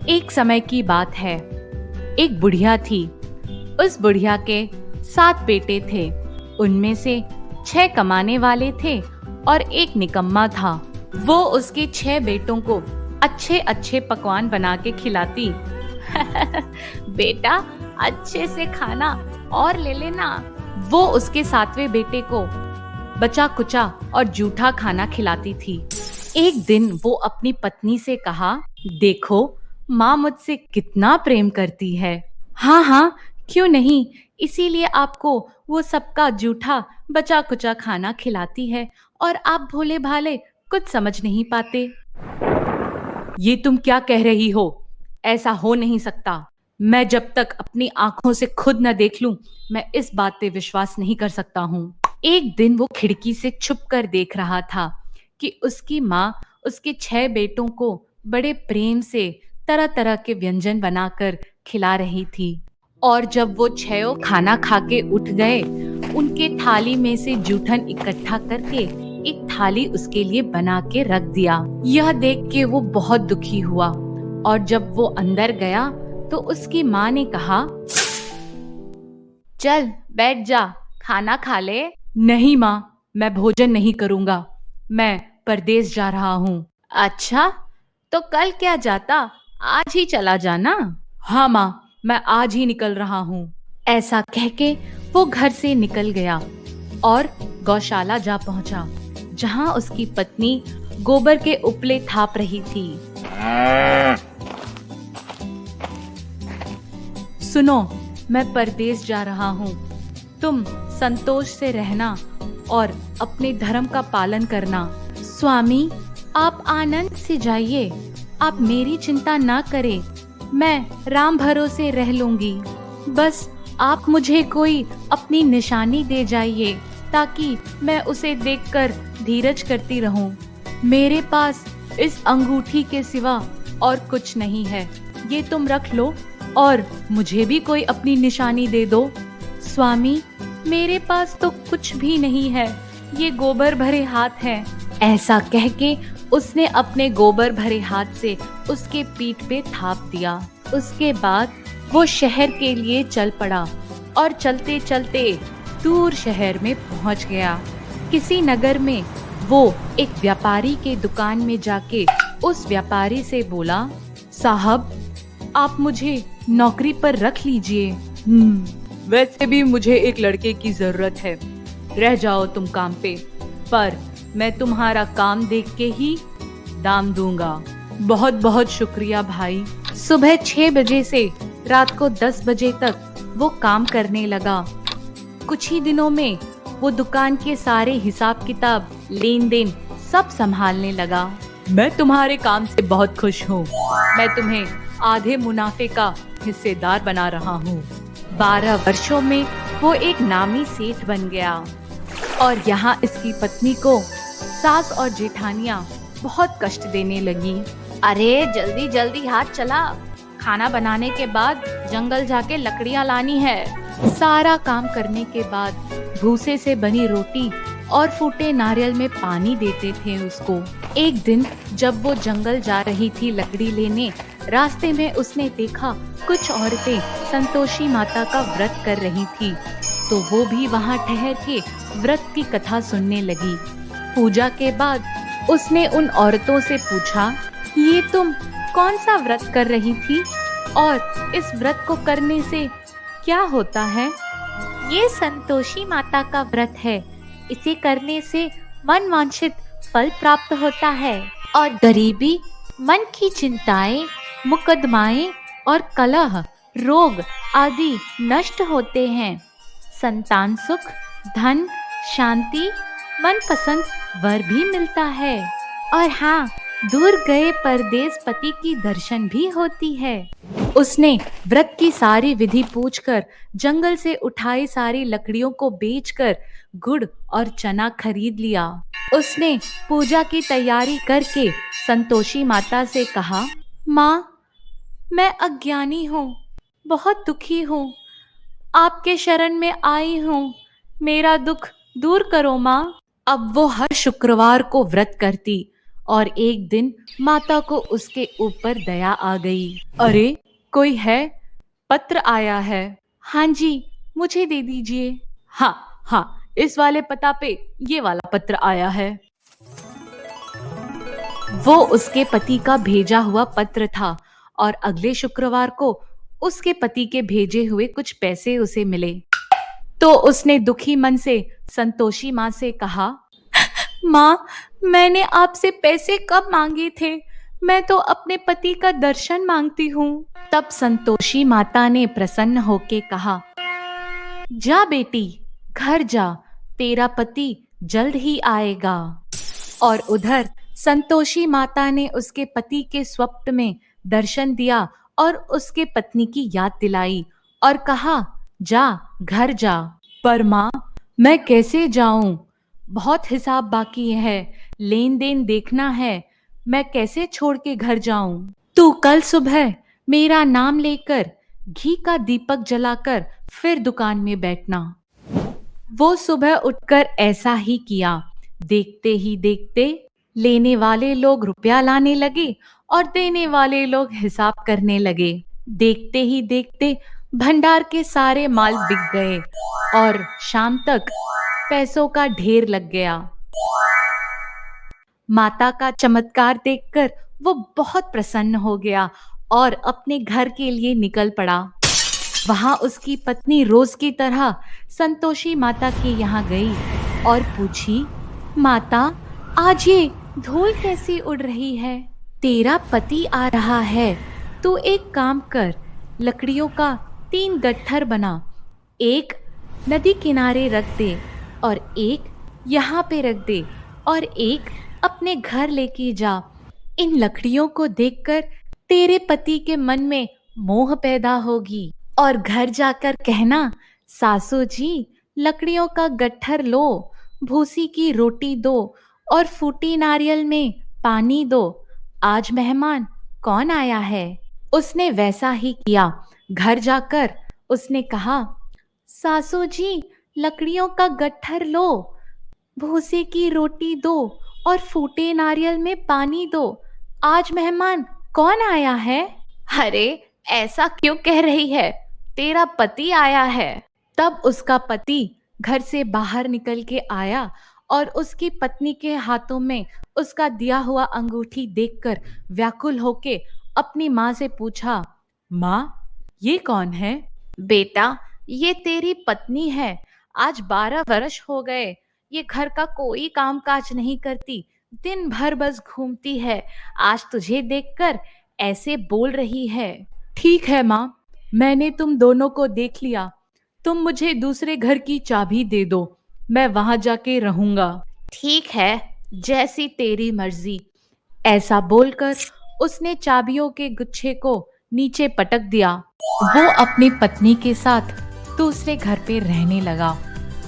एक समय की बात है। एक बुढ़िया थी। उस बुढ़िया के 7 बेटे थे। उनमें से 6 कमाने वाले थे और एक निकम्मा था। वो उसके 6 बेटों को अच्छे अच्छे पकवान बना के खिलाती। बेटा, अच्छे से खाना और ले लेना। वो उसके 7वें बेटे को बचा कुचा और जूठा खाना खिलाती थी। एक दिन वो अपनी पत्नी से कहा, देखो, माँ मुझसे कितना प्रेम करती है। हाँ हाँ, क्यों नहीं, इसीलिए आपको वो सबका जूठा बचा कुचा खाना खिलाती है और आप भोले भाले कुछ समझ नहीं पाते। ये तुम क्या कह रही हो? ऐसा हो नहीं सकता। मैं जब तक अपनी आंखों से खुद न देख लूं, मैं इस बात पे विश्वास नहीं कर सकता हूँ। एक दिन वो खिड़की से छुप कर देख रहा था कि उसकी माँ उसके 6 बेटों को बड़े प्रेम से तरह तरह के व्यंजन बनाकर खिला रही थी। और जब वो 6 खाना खा के उठ गए, उनके थाली में से जूठन इकट्ठा करके एक थाली उसके लिए बना के रख दिया। यह देख के वो बहुत दुखी हुआ और जब वो अंदर गया तो उसकी माँ ने कहा, चल बैठ जा, खाना खा ले। नहीं माँ, मैं भोजन नहीं करूँगा। मैं परदेस जा रहा हूँ। अच्छा, तो कल क्या जाता, आज ही चला जाना। हाँ माँ, मैं आज ही निकल रहा हूँ। ऐसा कह के वो घर से निकल गया और गौशाला जा पहुंचा, जहां उसकी पत्नी गोबर के उपले थाप रही थी। सुनो, मैं परदेस जा रहा हूँ। तुम संतोष से रहना और अपने धर्म का पालन करना। स्वामी, आप आनंद से जाइए। आप मेरी चिंता ना करें। मैं राम भरोसे रह लूंगी। बस आप मुझे कोई अपनी निशानी दे जाइए ताकि मैं उसे देखकर धीरज करती रहूं। मेरे पास इस अंगूठी के सिवा और कुछ नहीं है। ये तुम रख लो और मुझे भी कोई अपनी निशानी दे दो। स्वामी, मेरे पास तो कुछ भी नहीं है। ये गोबर भरे हाथ हैं। ऐसा कह के उसने अपने गोबर भरे हाथ से उसके पीठ पे थाप दिया। उसके बाद वो शहर के लिए चल पड़ा और चलते चलते दूर शहर में पहुंच गया। किसी नगर में वो एक व्यापारी के दुकान में जाके उस व्यापारी से बोला, साहब, आप मुझे नौकरी पर रख लीजिए। वैसे भी मुझे एक लड़के की जरूरत है। रह जाओ तुम काम पे, पर मैं तुम्हारा काम देख के ही दाम दूंगा। बहुत बहुत शुक्रिया भाई। सुबह 6 बजे से रात को 10 बजे तक वो काम करने लगा। कुछ ही दिनों में वो दुकान के सारे हिसाब किताब, लेन देन सब संभालने लगा। मैं तुम्हारे काम से बहुत खुश हूँ। मैं तुम्हें आधे मुनाफे का हिस्सेदार बना रहा हूँ। 12 वर्षों में वो एक नामी सेठ बन गया और यहाँ इसकी पत्नी को सास और जेठानियाँ बहुत कष्ट देने लगी। अरे जल्दी जल्दी हाथ चला, खाना बनाने के बाद जंगल जाके लकड़ियाँ लानी है। सारा काम करने के बाद भूसे से बनी रोटी और फूटे नारियल में पानी देते थे उसको। एक दिन जब वो जंगल जा रही थी लकड़ी लेने, रास्ते में उसने देखा कुछ औरतें संतोषी माता का व्रत कर रही थी, तो वो भी वहाँ ठहर के व्रत की कथा सुनने लगी। पूजा के बाद उसने उन औरतों से पूछा, ये तुम कौन सा व्रत कर रही थी और इस व्रत को करने से क्या होता है? ये संतोषी माता का व्रत है। इसे करने से मन वांछित फल प्राप्त होता है और गरीबी, मन की चिंताएं, मुकदमाएं और कलह, रोग आदि नष्ट होते हैं। संतान सुख, धन, शांति, मनपसंद वर भी मिलता है और हाँ, दूर गए परदेस पति की दर्शन भी होती है। उसने व्रत की सारी विधि पूछकर जंगल से उठाई सारी लकड़ियों को बेचकर गुड़ और चना खरीद लिया। उसने पूजा की तैयारी करके संतोषी माता से कहा, माँ, मैं अज्ञानी हूँ, बहुत दुखी हूँ। आपके शरण में आई हूँ, मेरा दुख दूर करो माँ। अब वो हर शुक्रवार को व्रत करती और एक दिन माता को उसके ऊपर दया आ गई। अरे, कोई है? पत्र आया है। हाँ जी, मुझे दे दीजिए। हाँ हाँ, इस वाले पता पे ये वाला पत्र आया है। वो उसके पति का भेजा हुआ पत्र था और अगले शुक्रवार को उसके पति के भेजे हुए कुछ पैसे उसे मिले। तो उसने दुखी मन से संतोषी माँ से कहा, माँ, मैंने आपसे पैसे कब मांगे थे? मैं तो अपने पति का दर्शन मांगती हूँ। तब संतोषी माता ने प्रसन्न होके कहा, जा बेटी, घर जा, तेरा पति जल्द ही आएगा। और उधर संतोषी माता ने उसके पति के स्वप्न में दर्शन दिया और उसके पत्नी की याद दिलाई और कहा, जा, घर जा। पर माँ, मैं कैसे जाऊं? बहुत हिसाब बाकी है, लेन देन देखना है। मैं कैसे छोड़ के घर जाऊं? तू कल सुबह मेरा नाम लेकर घी का दीपक जलाकर फिर दुकान में बैठना। वो सुबह उठकर ऐसा ही किया। देखते ही देखते लेने वाले लोग रुपया लाने लगे और देने वाले लोग हिसाब करने लगे। देखते ही देखते भंडार के सारे माल बिक गए और शाम तक पैसों का ढेर लग गया। माता का चमत्कार देखकर वो बहुत प्रसन्न हो गया और अपने घर के लिए निकल पड़ा। वहां उसकी पत्नी रोज की तरह संतोषी माता के यहाँ गई और पूछी, माता, आज ये धूल कैसी उड़ रही है? तेरा पति आ रहा है। तू एक काम कर, लकड़ियों का 3 गट्ठर बना। एक नदी किनारे रख दे और एक यहाँ पे रख दे और एक अपने घर लेके जा। इन लकड़ियों को देखकर तेरे पति के मन में मोह पैदा होगी और घर जाकर कहना, सासू जी, लकड़ियों का गट्ठर लो, भूसी की रोटी दो और फूटी नारियल में पानी दो। आज मेहमान कौन आया है? उसने वैसा ही किया। घर जाकर उसने कहा, सासू जी, लकड़ियों का गट्ठर लो, भूसे की रोटी दो और फूटे नारियल में पानी दो। आज मेहमान कौन आया है? अरे, ऐसा क्यों कह रही है? तेरा पति आया है। तब उसका पति घर से बाहर निकल के आया और उसकी पत्नी के हाथों में उसका दिया हुआ अंगूठी देखकर व्याकुल होके अपनी माँ से पूछा, माँ, ये कौन है? बेटा, ये तेरी पत्नी है। आज 12 वर्ष हो गए। ये घर का कोई काम काज नहीं करती, दिन भर बस घूमती है। आज तुझे देखकर ऐसे बोल रही है। ठीक है माँ, मैंने तुम दोनों को देख लिया। तुम मुझे दूसरे घर की चाबी दे दो, मैं वहां जाके रहूंगा। ठीक है, जैसी तेरी मर्जी। ऐसा बोलकर उसने चाबियों के गुच्छे को नीचे पटक दिया। वो अपनी पत्नी के साथ दूसरे घर पे रहने लगा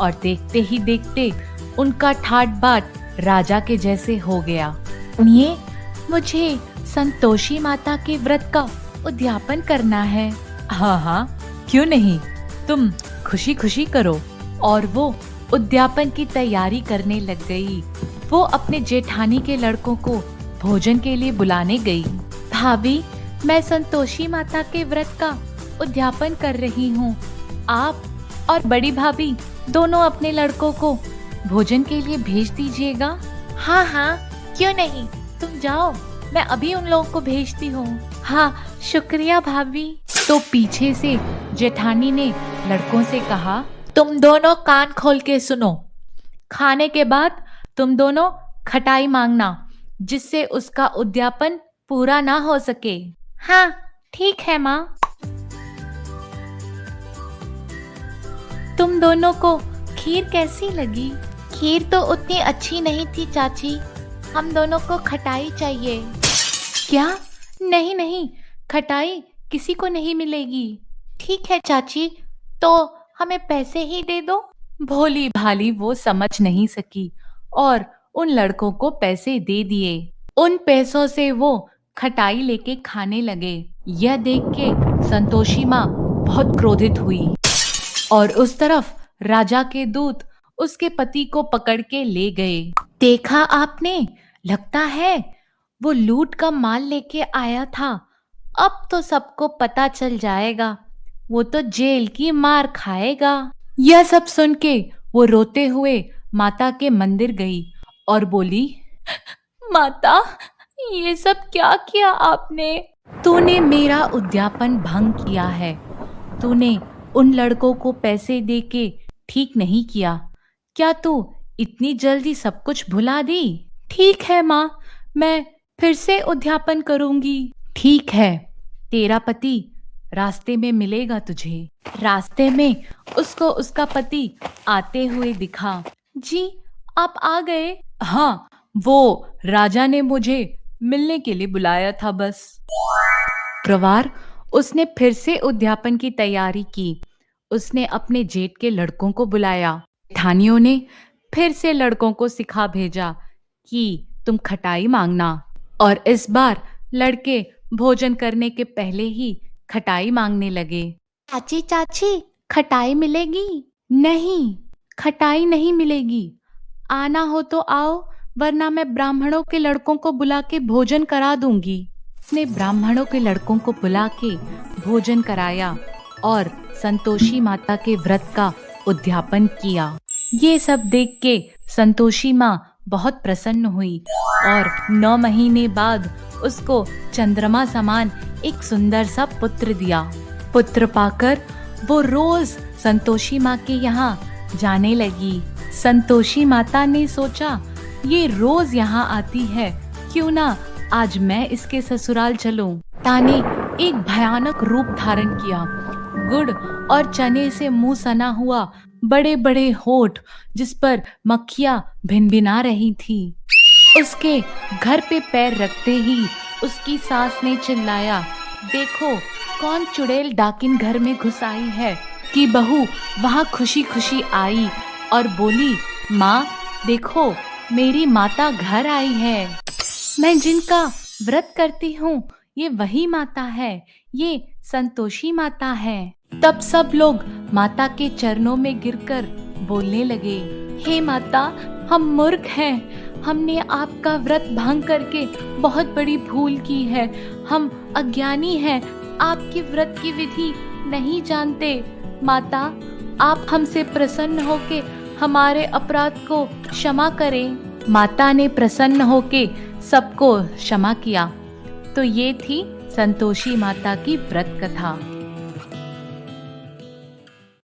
और देखते ही देखते उनका ठाट बाट राजा के जैसे हो गया। सुनिए, मुझे संतोषी माता के व्रत का उद्यापन करना है। हाँ हाँ, क्यों नहीं, तुम खुशी खुशी करो। और वो उद्यापन की तैयारी करने लग गई। वो अपने जेठानी के लड़कों को भोजन के लिए बुलाने गई। भाभी, मैं संतोषी माता के व्रत का उद्यापन कर रही हूँ। आप और बड़ी भाभी दोनों अपने लड़कों को भोजन के लिए भेज दीजिएगा। हाँ हाँ, क्यों नहीं, तुम जाओ, मैं अभी उन लोगों को भेजती हूँ। हाँ, शुक्रिया भाभी। तो पीछे से जेठानी ने लड़कों से कहा, तुम दोनों कान खोल के सुनो। खाने के बाद तुम दोनों खटाई मांगना, जिससे उसका उद्यापन पूरा ना हो सके। हाँ, ठीक है माँ। तुम दोनों को खीर कैसी लगी? खीर तो उतनी अच्छी नहीं थी चाची, हम दोनों को खटाई चाहिए। क्या? नहीं नहीं, खटाई किसी को नहीं मिलेगी। ठीक है चाची, तो हमें पैसे ही दे दो। भोली भाली वो समझ नहीं सकी और उन लड़कों को पैसे दे दिए। उन पैसों से वो खटाई लेके खाने लगे। यह देख के संतोषी माँ बहुत क्रोधित हुई और उस तरफ राजा के दूत उसके पति को पकड़ के ले गए। देखा आपने, लगता है वो लूट का माल लेके आया था। अब तो सबको पता चल जाएगा। वो तो जेल की मार खाएगा। यह सब सुन के वो रोते हुए माता के मंदिर गई और बोली, माता, ये सब क्या किया आपने? तूने मेरा उद्यापन भंग किया है। तूने उन लड़कों को पैसे दे के ठीक नहीं किया। क्या तू इतनी जल्दी सब कुछ भुला दी? ठीक है माँ, मैं फिर से उद्यापन करूंगी। ठीक है, तेरा पति रास्ते में मिलेगा तुझे। रास्ते में उसको उसका पति आते हुए दिखा। जी, आप आ गए? हाँ, वो राजा ने मुझे मिलने के लिए बुलाया था बस। शुक्रवार उसने फिर से उद्यापन की तैयारी की। उसने अपने जेठ के लड़कों को बुलाया। ठानियों ने फिर से लड़कों को सिखा भेजा कि तुम खटाई मांगना। और इस बार लड़के भोजन करने के पहले ही खटाई मांगने लगे। चाची चाची, खटाई मिलेगी? नहीं, खटाई नहीं मिलेगी। आना हो तो आओ, वरना मैं ब्राह्मणों के लड़कों को बुला के भोजन करा दूंगी। उसने ब्राह्मणों के लड़कों को बुला के भोजन कराया और संतोषी माता के व्रत का उद्यापन किया। ये सब देख के संतोषी माँ बहुत प्रसन्न हुई और 9 महीने बाद उसको चंद्रमा समान एक सुंदर सा पुत्र दिया। पुत्र पाकर वो रोज संतोषी माँ के यहाँ जाने लगी। संतोषी माता ने सोचा, ये रोज यहाँ आती है, क्यों ना आज मैं इसके ससुराल चलूं। माता ने एक भयानक रूप धारण किया। गुड़ और चने से मुंह सना हुआ, बड़े बड़े होठ जिस पर मक्खियां भिनभिना रही थी। उसके घर पे पैर रखते ही उसकी सास ने चिल्लाया, देखो कौन चुड़ैल डाकिन घर में घुस आई है। कि बहू वहां खुशी खुशी आई और बोली, माँ देखो, मेरी माता घर आई है। मैं जिनका व्रत करती हूँ ये वही माता है, ये संतोषी माता है। तब सब लोग माता के चरणों में गिरकर बोलने लगे, हे माता, हम मूर्ख हैं। हमने आपका व्रत भंग करके बहुत बड़ी भूल की है। हम अज्ञानी हैं, आपके व्रत की विधि नहीं जानते। माता, आप हमसे प्रसन्न होके हमारे अपराध को क्षमा करें। माता ने प्रसन्न होके सबको क्षमा किया। तो ये थी संतोषी माता की व्रत कथा।